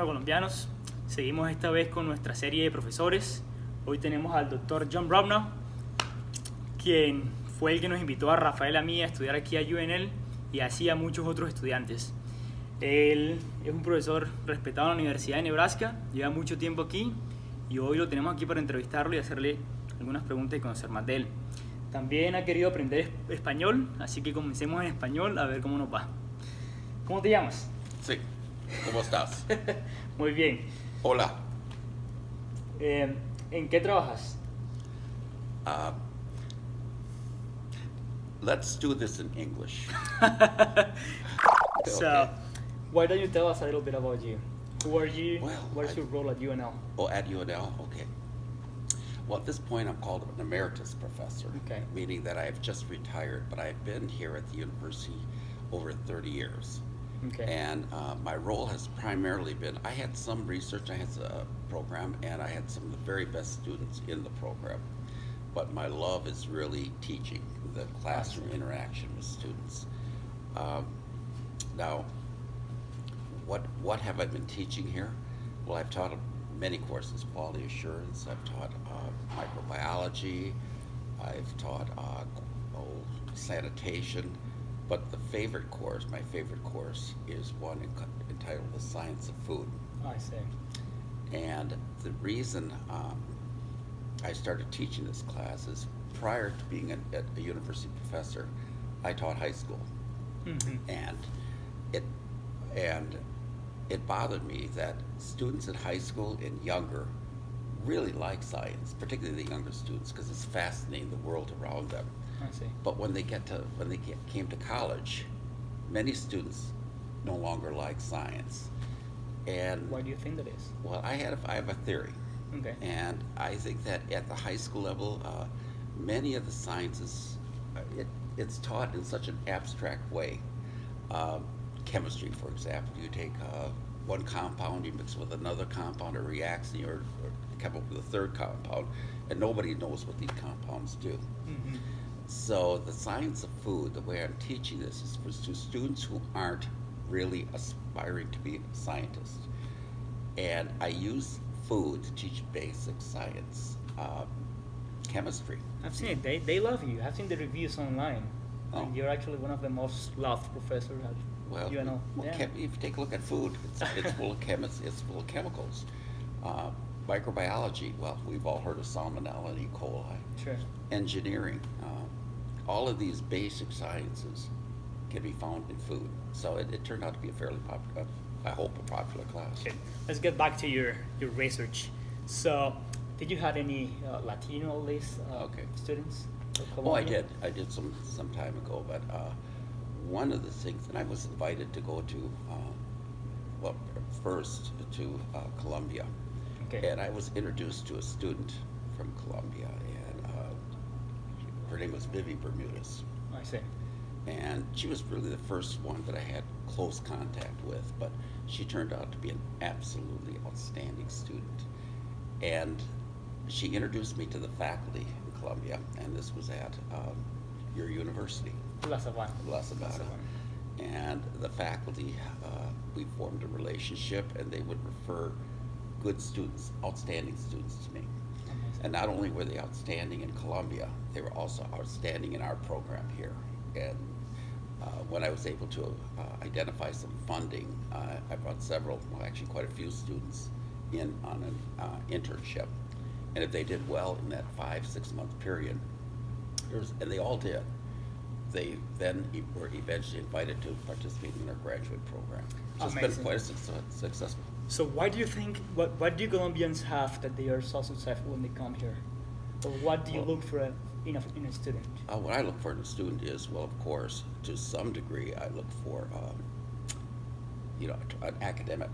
Bueno, colombianos, seguimos esta vez con nuestra serie de profesores. Hoy tenemos al doctor John Rupnow, quien fue el que nos invitó a Rafael y a mí a estudiar aquí a UNL y así a muchos otros estudiantes. Él es un profesor respetado en la Universidad de Nebraska, lleva mucho tiempo aquí y hoy lo tenemos aquí para entrevistarlo y hacerle algunas preguntas y conocer más de él. También ha querido aprender español, así que comencemos en español a ver cómo nos va. ¿Cómo te llamas? Sí, ¿cómo estás? Muy bien. Hola. ¿En qué trabajas? Let's do this in English. So, Okay. why don't you tell us a little bit about you? Who are you? Well, What's your role at UNL? Oh, at UNL? Okay. Well, at this point, I'm called an emeritus professor, Okay. meaning that I've just retired, but I've been here at the university over 30 years. Okay. And my role has primarily been, I had some research, I had a program, and I had some of the very best students in the program. But my love is really teaching, the classroom interaction with students. Now, what have I been teaching here? Well, I've taught many courses, quality assurance, I've taught microbiology, I've taught sanitation, but the favorite course, my favorite course, is one entitled The Science of Food. I see. And the reason I started teaching this class is prior to being a university professor, I taught high school. Mm-hmm. And it bothered me that students in high school and younger really like science, particularly the younger students, because it's fascinating, the world around them. I see. But when they came to college, many students no longer like science. And Why do you think that is? well, I have a theory, Okay. and I think that at the high school level, many of the sciences, it's taught in such an abstract way. Chemistry, for example, you take one compound, you mix it with another compound, it reacts, and you come up with a third compound, and nobody knows what these compounds do. Mm-hmm. So the science of food, the way I'm teaching this, is for students who aren't really aspiring to be scientists. And I use food to teach basic science, chemistry. I've seen it. They love you. I've seen the reviews online. Oh. And you're actually one of the most loved professors at Well, UNL. Yeah. if you take a look at food, it's full of it's full of chemicals. Microbiology, well, we've all heard of salmonella and E. coli. Sure. Engineering, all of these basic sciences can be found in food. So it turned out to be a fairly popular, I hope, a popular class. Okay. Let's get back to your research. So, did you have any Latino at least Okay. students? Oh, I did. I did some time ago, but one of the things, and I was invited to go to, first to Colombia. Okay. And I was introduced to a student from Colombia, and her name was Vivi Bermudez. I see. And she was really the first one that I had close contact with, but she turned out to be an absolutely outstanding student. And she introduced me to the faculty in Colombia, and this was at your university, La Sabana. La Sabana. And the faculty, we formed a relationship, and they would refer good students, outstanding students to me. And not only were they outstanding in Colombia, they were also outstanding in our program here. And when I was able to identify some funding, I brought actually quite a few students in on an internship. And if they did well in that 5-6 month period, and they all did, they then were eventually invited to participate in our graduate program. So it's been quite successful. So why do you think, what do Colombians have that they are so successful when they come here? Or what do you look for in a student? What I look for in a student is, well, of course, to some degree, I look for, an academic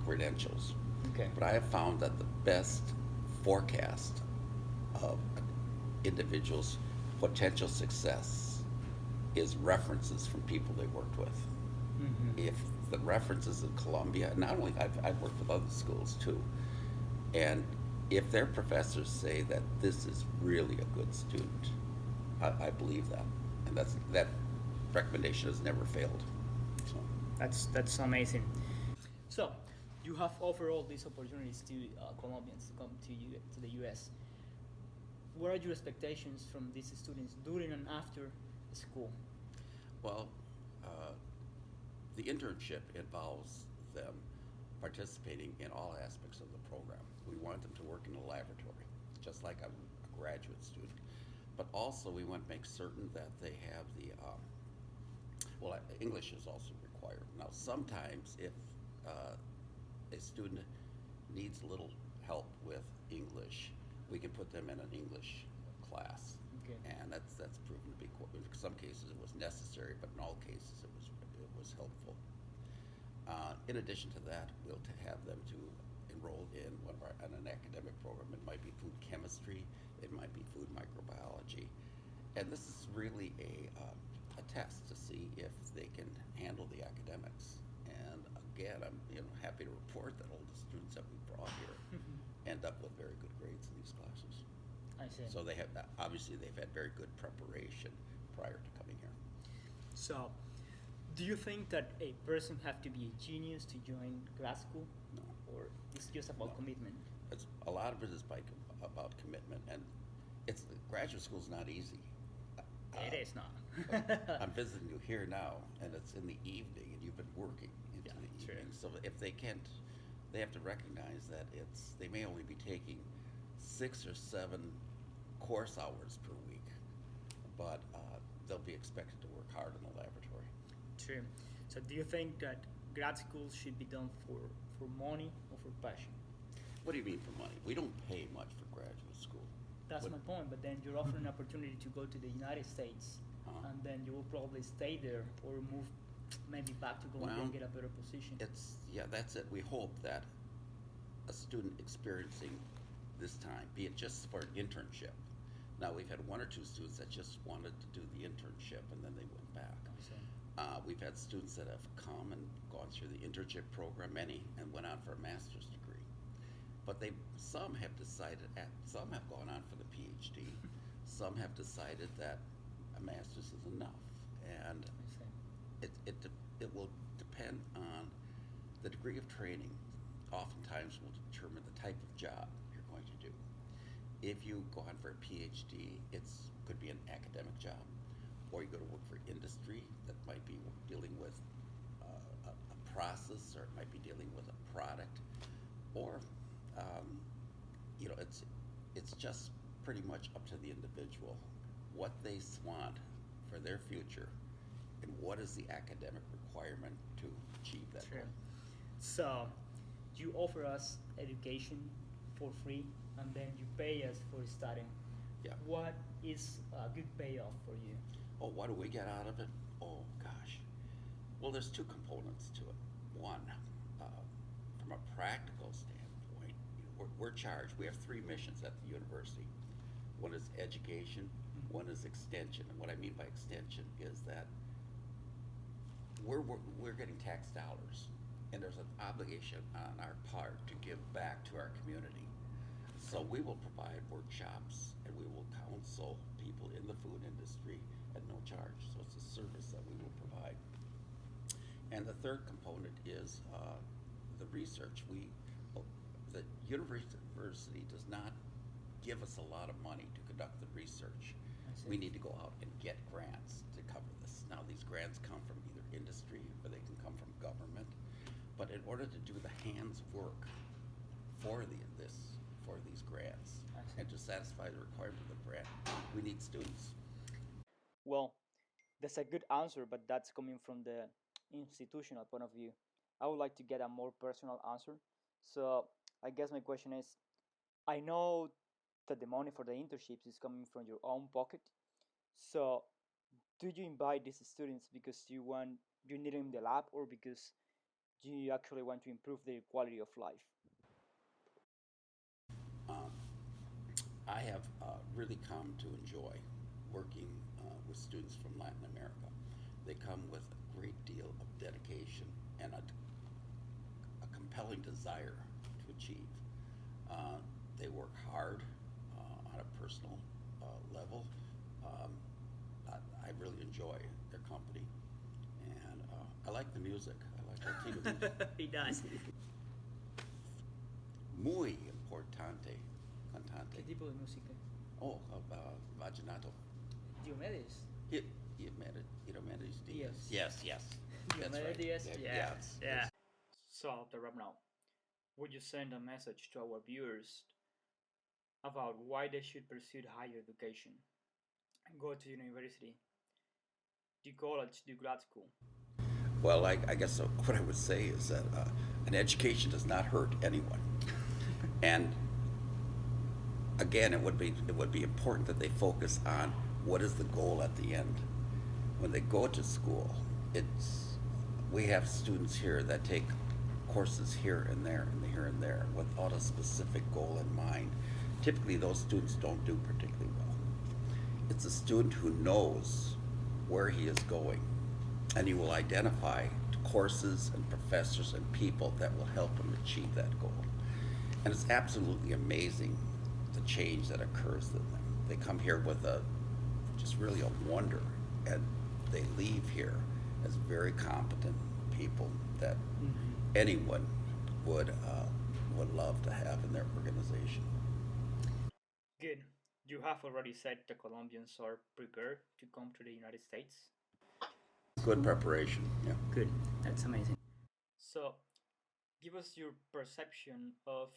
credentials. Okay. But I have found that the best forecast of an individual's potential success is references from people they worked with. Mm-hmm. If the references in Colombia, and not only, I've worked with other schools too, and if their professors say that this is really a good student, I believe that, and that recommendation has never failed. So. That's amazing. So, you have offered all these opportunities to Colombians to come to the U.S. What are your expectations from these students during and after school? Well, the internship involves them participating in all aspects of the program. We want them to work in a laboratory, just like a graduate student. But also, we want to make certain that they have well, English is also required. Now, sometimes if a student needs a little help with English, we can put them in an English class. Okay. And that's proven to be, in some cases it was necessary, but in all cases it was helpful. In addition to that, we'll have them to enroll in an academic program. It might be food chemistry, it might be food microbiology, and this is really a test to see if they can handle the academics. And again, I'm happy to report that all the students that we brought here end up with very good grades in these classes. I see. So they have obviously they've had very good preparation prior to coming here. So, do you think that a person have to be a genius to join grad school? No. Or it's just about No. commitment? A lot of it is about commitment, and graduate school is not easy. It is not. I'm visiting you here now, and it's in the evening, and you've been working into Yeah, the true. evening. So if they can't, they have to recognize that they may only be taking 6 or 7 course hours per week, but they'll be expected to work hard in the laboratory. True. So, do you think that grad school should be done for money or for passion? What do you mean for money? We don't pay much for graduate school. That's What- my point. But then you're offering an opportunity to go to the United States, Uh-huh. and then you will probably stay there or move maybe back to Colombia Well, and get a better position. That's it. We hope that a student experiencing this time, be it just for an internship. Now, we've had 1 or 2 students that just wanted to do the internship and then they went back. We've had students that have come and gone through the internship program, many, and went on for a master's degree. But some have gone on for the PhD. Some have decided that a master's is enough. And it will depend on the degree of training. Oftentimes will determine the type of job you're going to do. If you go on for a PhD, could be an academic job, or you go to work for industry that might be dealing with a process, or it might be dealing with a product, or it's just pretty much up to the individual what they want for their future and what is the academic requirement to achieve that True. goal. So, you offer us education for free, and then you pay us for studying. Yeah. What is a good payoff for you? Oh, what do we get out of it? Oh, gosh. Well, there's 2 components to it. One, from a practical standpoint, we're charged. We have 3 missions at the university. One is education, one is extension. And what I mean by extension is that we're getting tax dollars, and there's an obligation on our part to give back to our community. So we will provide workshops, and we will counsel people in the food industry at no charge. So it's a service that we will provide. And the third component is the research. The university does not give us a lot of money to conduct the research. I see. We need to go out and get grants to cover this. Now, these grants come from either industry or they can come from government. But in order to do the hands work for these grants I see. and to satisfy the requirement of the grant, we need students. Well, that's a good answer, but that's coming from the institutional point of view. I would like to get a more personal answer. So, I guess my question is, I know that the money for the internships is coming from your own pocket. So, do you invite these students because you need them in the lab, or because you actually want to improve their quality of life? I have really come to enjoy working with students from Latin America. They come with a great deal of dedication and a compelling desire to achieve. They work hard on a personal level. I really enjoy their company, and I like the music. I He does. Muy importante. Cantante. ¿Qué tipo de música? Oh, vallenato. Diomedes. Diomedes Diaz. Diaz. Yes. That's Diomedes right. Diaz. Yeah. Yeah. So, Dr. Rupnow, would you send a message to our viewers about why they should pursue higher education, go to university, do college, do grad school? Well, I guess what I would say is that an education does not hurt anyone, and again, it would be important that they focus on what is the goal at the end. When they go to school, we have students here that take courses here and there and here and there without a specific goal in mind. Typically, those students don't do particularly well. It's a student who knows where he is going, and he will identify courses and professors and people that will help him achieve that goal. And it's absolutely amazing the change that occurs in them. They come here with just really a wonder, and they leave here as very competent people that anyone would love to have in their organization. Good. You have already said the Colombians are prepared to come to the United States. Good preparation, yeah. Good. That's amazing. So, give us your perception of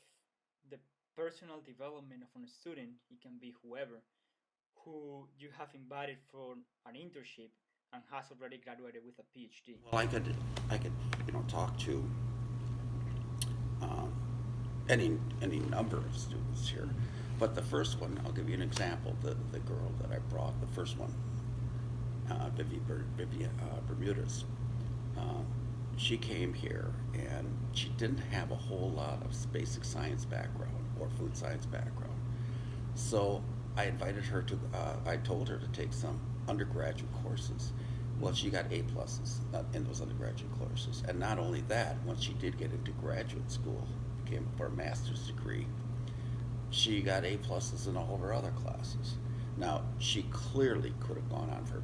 the personal development of a student. It can be whoever, who you have invited for an internship and has already graduated with a PhD. Well, I could talk to any number of students here, but the first one, I'll give you an example. The girl that I brought, the first one, Vivian Bermudez. She came here and she didn't have a whole lot of basic science background or food science background. So I invited her to, I told her to take some undergraduate courses. Well, she got A pluses in those undergraduate courses. And not only that, once she did get into graduate school, came for a master's degree, she got A pluses in all of her other classes. Now, she clearly could have gone on for a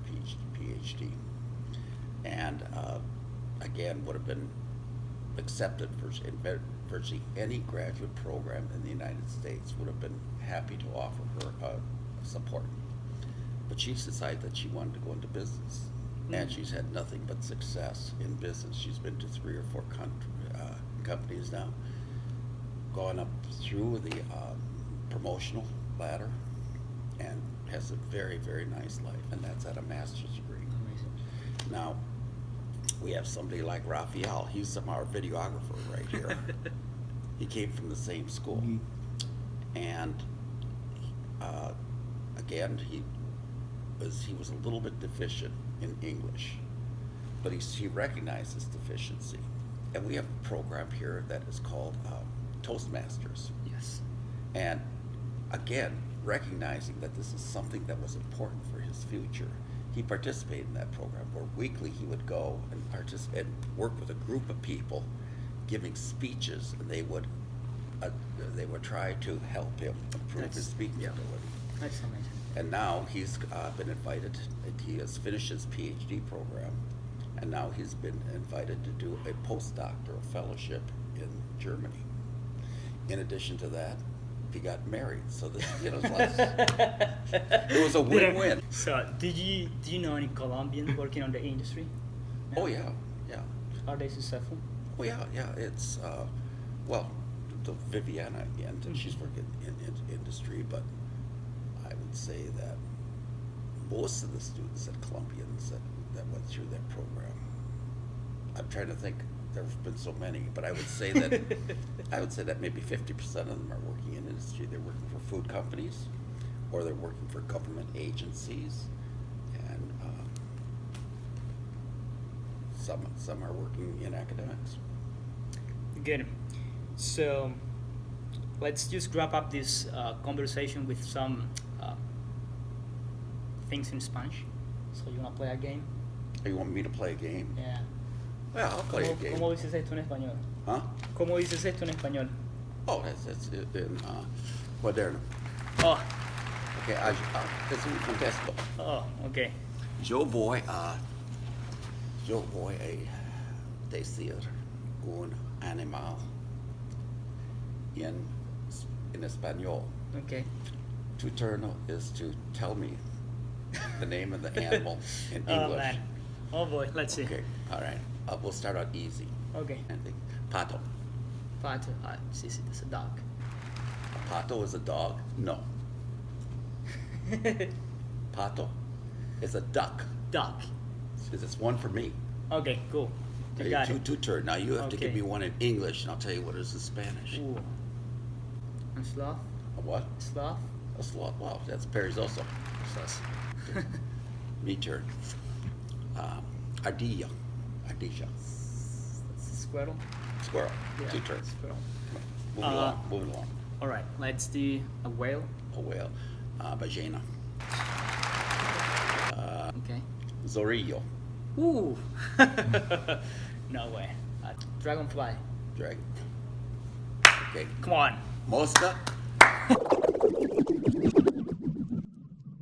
PhD. And again, would have been accepted in virtually any graduate program in the United States, would have been happy to offer her support. But she decided that she wanted to go into business. And she's had nothing but success in business. She's been to 3 or 4 companies now, gone up through the promotional ladder, and has a very, very nice life, and that's at a master's degree. Amazing. Now, we have somebody like Raphael. He's our videographer right here. He came from the same school. And again, he was a little bit deficient in English, but he recognized his deficiency. And we have a program here that is called Toastmasters. Yes. And again, recognizing that this is something that was important for his future, he participated in that program where weekly he would go and participate and work with a group of people giving speeches, and they would try to help him improve his speaking ability. That's amazing. And now he's been invited, he has finished his PhD program, and now he's been invited to do a postdoctoral fellowship in Germany. In addition to that, he got married, so this, it was a win-win. So, do you know any Colombians working on the industry? Oh yeah. Are they successful? Oh yeah. It's well, the Viviana again, she's working in industry, but I would say that most of the students at Colombians that went through that program, I'm trying to think. There have been so many, but I would say that maybe 50% of them are working in industry. They're working for food companies, or they're working for government agencies, and some are working in academics. Good. So let's just wrap up this conversation with some things in Spanish. So you want to play a game? Oh, you want me to play a game? Yeah. Well, I'll play a game. ¿Cómo dices esto en español? Huh? ¿Cómo dices esto en español? Oh, that's in cuaderno. Oh. Okay, es un contesto. Oh, okay. Yo voy a decir un animal in español. Okay. To turn is to tell me the name of the animal in English. Oh man. Oh boy. Let's see. Okay, all right. We'll start out easy. Okay. I think pato. Pato. Sí, sí, that's a dog. A pato is a dog? No. Pato is a duck. Duck. It's one for me. Okay, cool. You got it. Two turn. Now you have to give Okay. me one in English, and I'll tell you what it is in Spanish. Ooh. A sloth? A what? Sloth? A sloth. Wow, that's perezoso. Me turn. Ardilla. Ardilla. That's a squirrel? Squirrel. Yeah, Two turns. Squirrel. Moving along. Moving along. Alright, let's do a whale. A whale. Ballena. Okay. Zorillo. Ooh. No way. Dragonfly. Dragon. Okay. Come on. Mosca.